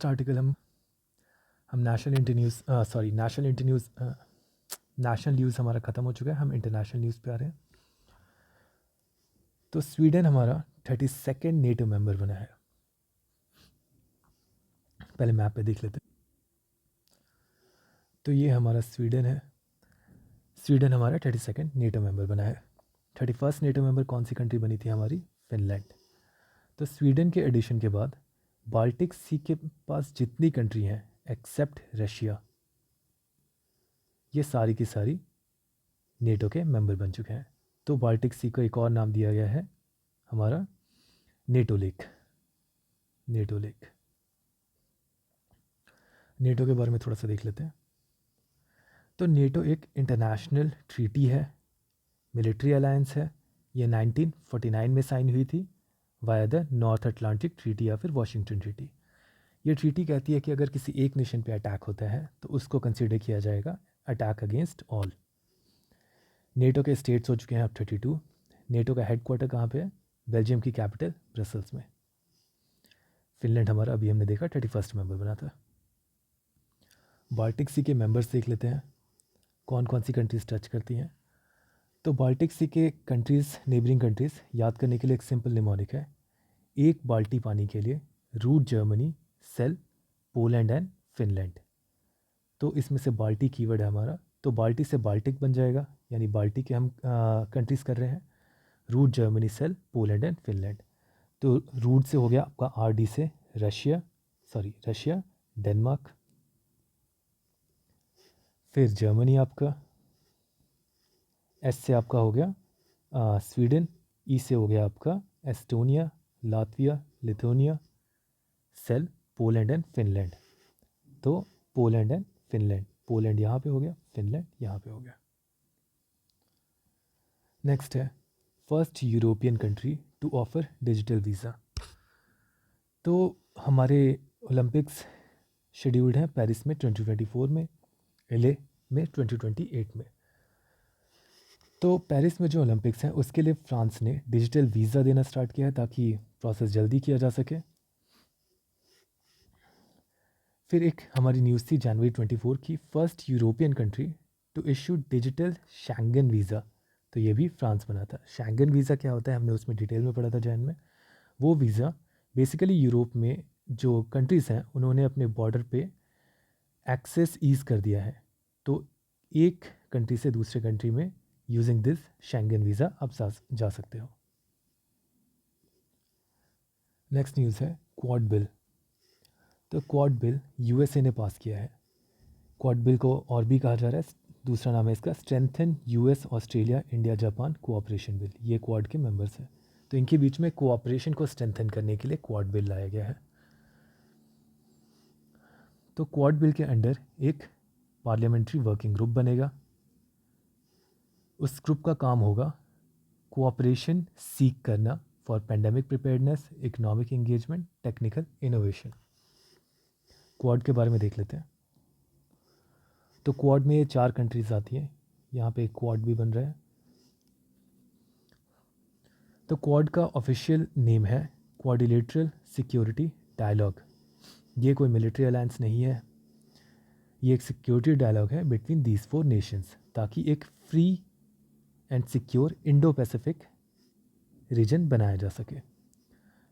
Article हम national news हमारा ख़त्म हो चुका है, हम इंटरनेशनल न्यूज़ पे आ रहे हैं। तो स्वीडन हमारा 32nd नेटो मेंबर बना है। पहले मैप पे देख लेते हैं। तो ये हमारा स्वीडन है। स्वीडन हमारा 32nd नेटो मेंबर बना है। 31st नेटो मेंबर कौन सी कंट्री बनी थी हमारी? फिनलैंड। तो स्वीडन के एडिशन के बाद बाल्टिक सी के पास जितनी कंट्री हैं एक्सेप्ट रशिया, ये सारी की सारी नेटो के मेंबर बन चुके हैं। तो बाल्टिक सी को एक और नाम दिया गया है हमारा NATO lake. NATO lake. NATO के बारे में थोड़ा सा देख लेते हैं। तो नेटो एक इंटरनेशनल ट्रीटी है, मिलिट्री अलायंस है। ये 1949 में साइन हुई थी via the north Atlantic treaty या फिर वॉशिंगटन ट्रीटी। ये ट्रीटी कहती है कि अगर किसी एक नेशन पे अटैक होता है तो उसको कंसिडर किया जाएगा अटैक अगेंस्ट ऑल। नेटो के स्टेट्स हो चुके हैं अब 32। नेटो का हेडक्वार्टर कहाँ पे है? बेल्जियम की कैपिटल ब्रसल्स में। फिनलैंड हमारा अभी हमने देखा 31st मेंबर बना था। बाल्टिक सी के मेंबर्स देख लेते हैं, कौन कौन सी कंट्रीज़ टच करती हैं। तो बाल्टिक सी के कंट्रीज़, नेबरिंग कंट्रीज़ याद करने के लिए एक सिंपल निमोनिक है। एक बाल्टी पानी के लिए root Germany, sell Poland and Finland. तो इसमें से बाल्टी कीवर्ड है हमारा, तो बाल्टी से बाल्टिक बन जाएगा, यानी बाल्टी के हम कंट्रीज़ कर रहे हैं। Root Germany, sell Poland and Finland. तो रूट से हो गया आपका RD से रशिया, डेनमार्क, फिर जर्मनी आपका, S से आपका हो गया स्वीडन, E से हो गया आपका Estonia, Latvia, Lithuania, sell Poland and Finland. तो पोलैंड एंड फिनलैंड, पोलैंड यहाँ पे हो गया, फिनलैंड यहाँ पे हो गया। नेक्स्ट है first European country to offer digital visa. तो हमारे ओलंपिक्स शेड्यूल्ड हैं पेरिस में 2024 में, LA में 2028 में। तो पेरिस में जो ओलंपिक्स हैं उसके लिए फ्रांस ने डिजिटल वीज़ा देना स्टार्ट किया है ताकि प्रोसेस जल्दी किया जा सके। फिर एक हमारी न्यूज़ थी जनवरी 24 की, first European country to issue digital Schengen visa. तो ये भी फ्रांस बना था। शेंगन वीज़ा क्या होता है हमने उसमें डिटेल में पढ़ा था जैन में। वो वीज़ा बेसिकली यूरोप में जो कंट्रीज़ हैं उन्होंने अपने बॉर्डर पे एक्सेस ईज़ कर दिया है। तो एक कंट्री से दूसरे कंट्री में यूजिंग दिस शेंगन वीज़ा आप जा सकते हो। नेक्स्ट न्यूज़ है क्वाड बिल। तो क्वाड बिल USA ने पास किया है। क्वाड बिल को और भी कहा जा रहा है, दूसरा नाम है इसका strengthen US Australia India Japan cooperation bill. ये क्वाड के मेंबर्स हैं, तो इनके बीच में कोऑपरेशन को स्ट्रेंथन करने के लिए क्वाड बिल लाया गया है। तो क्वाड बिल के अंडर एक पार्लियामेंट्री वर्किंग ग्रुप बनेगा। उस ग्रुप का काम होगा कोऑपरेशन सीक करना for pandemic preparedness, economic engagement, technical innovation. Quad के बारे में देख लेते हैं। तो क्वाड में ये 4 कंट्रीज़ आती हैं, यहाँ पे एक क्वाड भी बन रहा है। तो क्वाड का ऑफिशियल नेम है क्वाड्रिलेटरल सिक्योरिटी डायलॉग। ये कोई मिलिट्री अलायंस नहीं है, ये एक सिक्योरिटी डायलॉग है बिटवीन दीज 4 नेशंस, ताकि एक free and secure Indo Pacific region बनाया जा सके।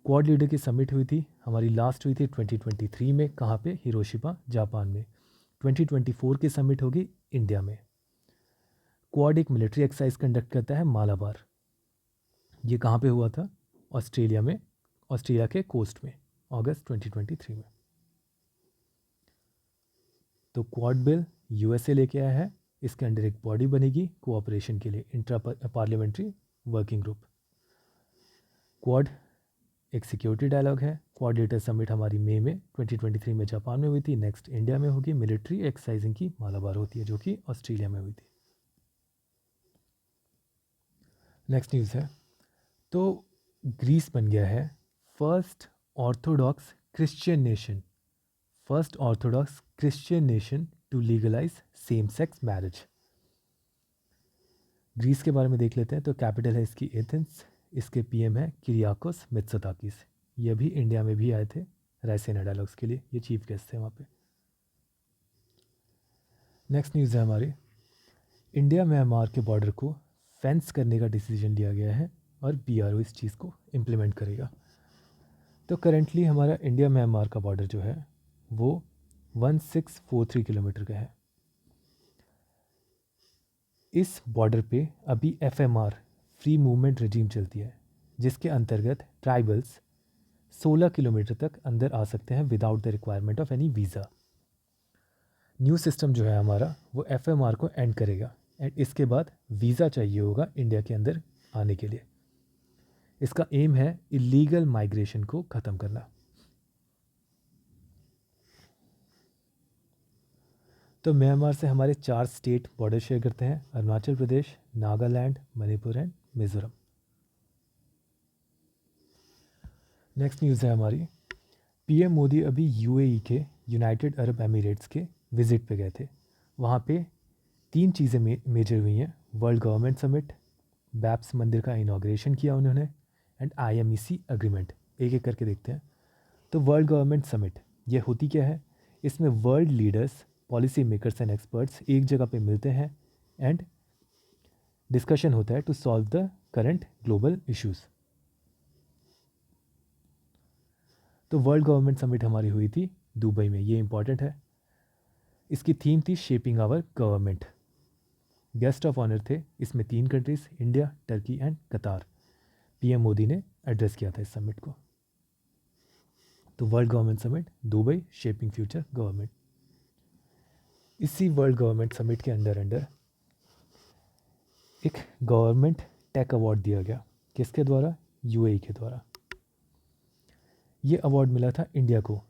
क्वाड लीडर की समिट हुई थी, हमारी लास्ट हुई थी 2023 में, कहाँ पे? हिरोशिमा जापान में। 2024 की समिट होगी इंडिया में। क्वाड एक मिलिट्री एक्सरसाइज कंडक्ट करता है मालाबार। ये कहाँ पे हुआ था? ऑस्ट्रेलिया में, ऑस्ट्रेलिया के कोस्ट में, अगस्त 2023 में। तो क्वाड बिल USA लेके आया है, इसके अंडर एक बॉडी बनेगी कोऑपरेशन के लिए, intra parliamentary working group. Quad एक सिक्योरिटी डायलॉग है। क्वाड लीडर समिट हमारी मई में 2023 में जापान में हुई थी, नेक्स्ट इंडिया में होगी। मिलिट्री एक्सरसाइजिंग की मालाबार होती है जो कि ऑस्ट्रेलिया में हुई थी। नेक्स्ट न्यूज़ है, तो ग्रीस बन गया है first orthodox Christian nation, first orthodox Christian nation to legalize same sex marriage. Greece के बारे में देख लेते हैं। तो कैपिटल है इसकी एथेंस, इसके PM है किरियाकोस मित्सोताकिस। ये भी इंडिया में भी आए थे रायसीना डायलॉग्स के लिए, ये चीफ गेस्ट थे वहाँ पे। नेक्स्ट न्यूज़ है हमारी, इंडिया म्यांमार के बॉर्डर को फेंस करने का डिसीजन लिया गया है और BRO इस चीज़ को इम्प्लीमेंट करेगा। तो करेंटली हमारा इंडिया म्यांमार का बॉर्डर जो है वो 1643 किलोमीटर का है। इस बॉर्डर पे अभी FMR फ्री मूवमेंट रजीम चलती है, जिसके अंतर्गत ट्राइबल्स 16 किलोमीटर तक अंदर आ सकते हैं without the requirement of any visa. New system जो है हमारा वो FMR को एंड करेगा एंड इसके बाद वीज़ा चाहिए होगा इंडिया के अंदर आने के लिए। इसका एम है इलीगल माइग्रेशन को ख़त्म करना। तो म्यांमार से हमारे 4 स्टेट बॉर्डर शेयर करते हैं, Arunachal Pradesh, Nagaland, Manipur and Mizoram. Next news है हमारी, PM मोदी अभी UAE के यूनाइटेड अरब एमिरेट्स के विज़िट पे गए थे। वहाँ पे 3 चीज़ें मेजर हुई हैं, वर्ल्ड गवर्नमेंट समिट, बैप्स मंदिर का इनाग्रेशन किया उन्होंने एंड IMEC एग्रीमेंट। एक एक करके देखते हैं। तो वर्ल्ड गवर्नमेंट समिट ये होती क्या है, इसमें world leaders, policy makers and experts एक जगह पे मिलते हैं एंड डिस्कशन होता है to solve the current global issues. तो वर्ल्ड गवर्नमेंट समिट हमारी हुई थी दुबई में, ये इंपॉर्टेंट है। इसकी थीम थी shaping our government. Guest of honour थे इसमें 3 countries, India, Turkey and Qatar. PM Modi ने एड्रेस किया था इस समिट को। तो world government summit Dubai, shaping future government. इसी वर्ल्ड गवर्नमेंट समिट के अंडर एक गवर्नमेंट टेक अवार्ड दिया गया, किसके द्वारा, UAE के द्वारा। ये अवार्ड मिला था इंडिया को,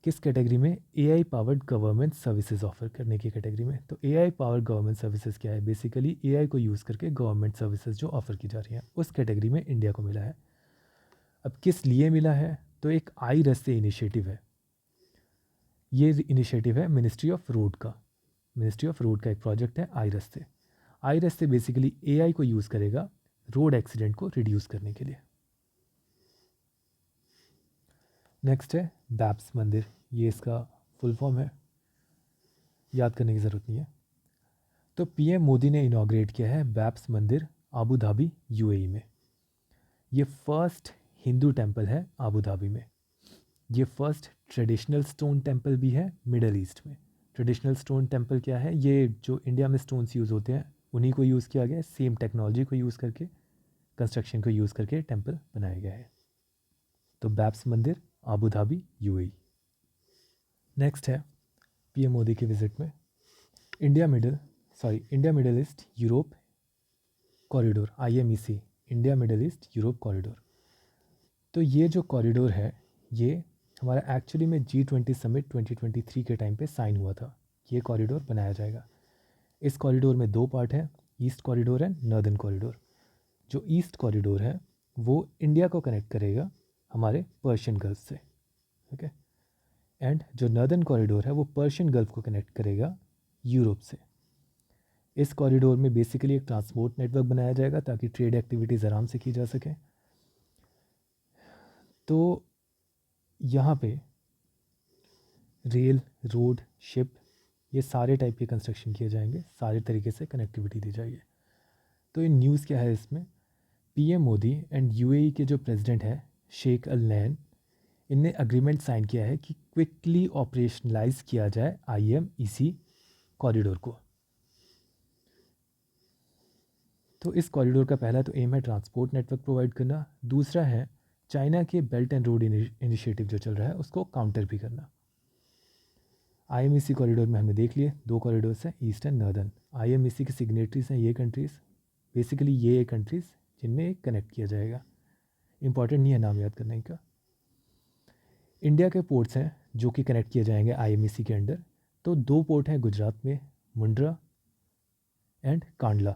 किस कैटेगरी में, AI powered government services offer करने की कैटेगरी में। तो AI पावर्ड गवर्नमेंट सर्विसेज क्या है, बेसिकली AI को यूज़ करके गवर्नमेंट सर्विसेज जो ऑफर की जा रही हैं उस कैटेगरी में इंडिया को मिला है। अब किस लिए मिला है, तो एक आई रस्ते इनिशिएटिव है। ये इनिशिएटिव है मिनिस्ट्री ऑफ रोड का। मिनिस्ट्री ऑफ रोड का एक प्रोजेक्ट है आई रस्ते। आई रस्ते बेसिकली AI को यूज़ करेगा रोड एक्सीडेंट को रिड्यूस करने के लिए। नेक्स्ट है बैप्स मंदिर, ये इसका फुल फॉर्म है, याद करने की ज़रूरत नहीं है। तो PM मोदी ने इनाग्रेट किया है बैप्स मंदिर आबू धाबी UAE में। ये फर्स्ट हिंदू टेम्पल है आबू धाबी में। ये फर्स्ट ट्रेडिशनल स्टोन टेम्पल भी है मिडल ईस्ट में। ट्रेडिशनल स्टोन टेम्पल क्या है, ये जो इंडिया में स्टोन्स यूज़ होते हैं उन्हीं को यूज़ किया गया है, सेम टेक्नोलॉजी को यूज़ करके, कंस्ट्रक्शन को यूज़ करके टेम्पल बनाया गया है। तो बैप्स मंदिर आबू धाबी UAE। नेक्स्ट है PM मोदी के विजिट में India middle east Europe corridor, IMEC, India middle east Europe corridor. तो ये जो कॉरिडोर है ये हमारा एक्चुअली में G20 समिट 2023 के टाइम पे साइन हुआ था। ये कॉरिडोर बनाया जाएगा। इस कॉरिडोर में 2 पार्ट हैं, east corridor and northern corridor. जो ईस्ट कॉरिडोर है वो इंडिया को कनेक्ट करेगा हमारे पर्शियन गल्फ से, ठीक है, एंड जो नॉर्दर्न कॉरिडोर है वो पर्शियन गल्फ को कनेक्ट करेगा यूरोप से। इस कॉरिडोर में बेसिकली एक ट्रांसपोर्ट नेटवर्क बनाया जाएगा ताकि ट्रेड एक्टिविटीज़ आराम से की जा सके। तो यहाँ पे रेल, रोड, शिप, ये सारे टाइप के कंस्ट्रक्शन किए जाएंगे, सारे तरीके से कनेक्टिविटी दी जाएगी। तो ये न्यूज़ क्या है इसमें, PM मोदी एंड UAE के जो प्रेसिडेंट है शेख अल नैन, इनने अग्रीमेंट साइन किया है कि क्विकली ऑपरेशनलाइज किया जाए IMEC कॉरिडोर को। तो इस कॉरिडोर का पहला तो एम है ट्रांसपोर्ट नेटवर्क प्रोवाइड करना, दूसरा है चाइना के बेल्ट एंड रोड इनिशिएटिव जो चल रहा है उसको काउंटर भी करना। IMEC कॉरिडोर में हमने देख लिए 2 कॉरिडोर्स हैं, ईस्ट एंड नॉर्दर्न। IMEC की सिग्नेटरीज हैं ये कंट्रीज़, बेसिकली ये कंट्रीज़ जिनमें कनेक्ट किया जाएगा। इंपॉर्टेंट नहीं है नाम याद करने का। इंडिया के पोर्ट्स हैं जो कि कनेक्ट किए जाएंगे IMEC के अंडर। तो 2 पोर्ट हैं गुजरात में, मुंड्रा एंड कांडला।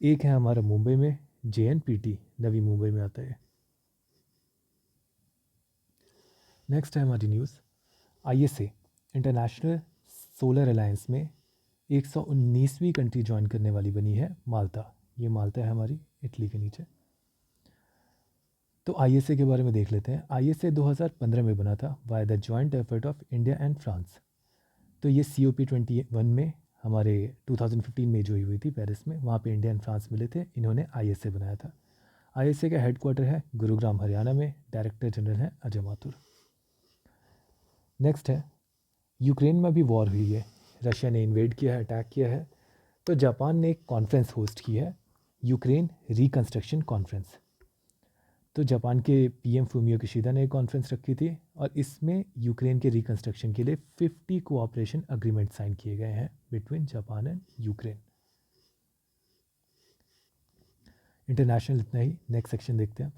एक है हमारा मुंबई में, JNPT, नवी मुंबई में आता है। नेक्स्ट है हमारी news, ISA international solar alliance में 119वीं कंट्री ज्वाइन करने वाली बनी है माल्टा। ये माल्टा है हमारी इटली के नीचे। तो आईएसए के बारे में देख लेते हैं। आईएसए 2015 में बना था by the joint effort of India and France. तो ये COP21 में हमारे 2015 में जो हुई थी पेरिस में, वहाँ पे इंडिया एंड फ्रांस मिले थे, इन्होंने आईएसए बनाया था। आईएसए का हेडक्वार्टर है गुरुग्राम हरियाणा में, डायरेक्टर जनरल है अजय माथुर। नेक्स्ट है, यूक्रेन में भी वॉर हुई है, रशिया ने इन्वेड किया है, अटैक किया है। तो जापान ने एक कॉन्फ्रेंस होस्ट की है, यूक्रेन रिकंस्ट्रक्शन कॉन्फ्रेंस। तो जापान के PM फूमियो किशिदा ने एक कॉन्फ्रेंस रखी थी और इसमें यूक्रेन के रिकंस्ट्रक्शन के लिए 50 कोऑपरेशन अग्रीमेंट साइन किए गए हैं between Japan and Ukraine. International इतना ही। नेक्स्ट सेक्शन देखते हैं।